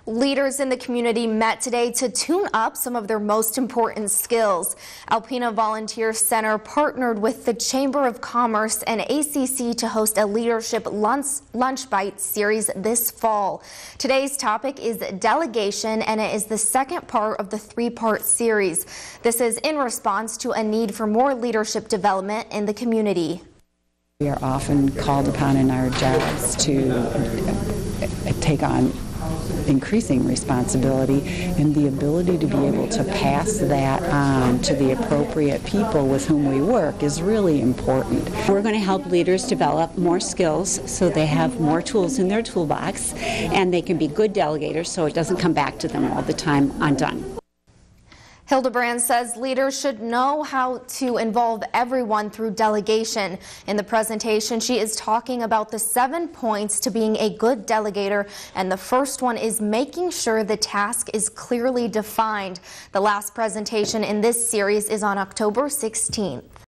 Leaders in the community met today to tune up some of their most important skills. Alpena Volunteer Center partnered with the Chamber of Commerce and ACC to host a leadership lunch bite series this fall. Today's topic is delegation, and it is the second part of the three-part series. This is in response to a need for more leadership development in the community. We are often called upon in our jobs to take on increasing responsibility, and the ability to be able to pass that on to the appropriate people with whom we work is really important. We're going to help leaders develop more skills so they have more tools in their toolbox and they can be good delegators so it doesn't come back to them all the time undone. Hildebrand says leaders should know how to involve everyone through delegation. In the presentation, she is talking about the 7 points to being a good delegator, and the first one is making sure the task is clearly defined. The last presentation in this series is on October 16th.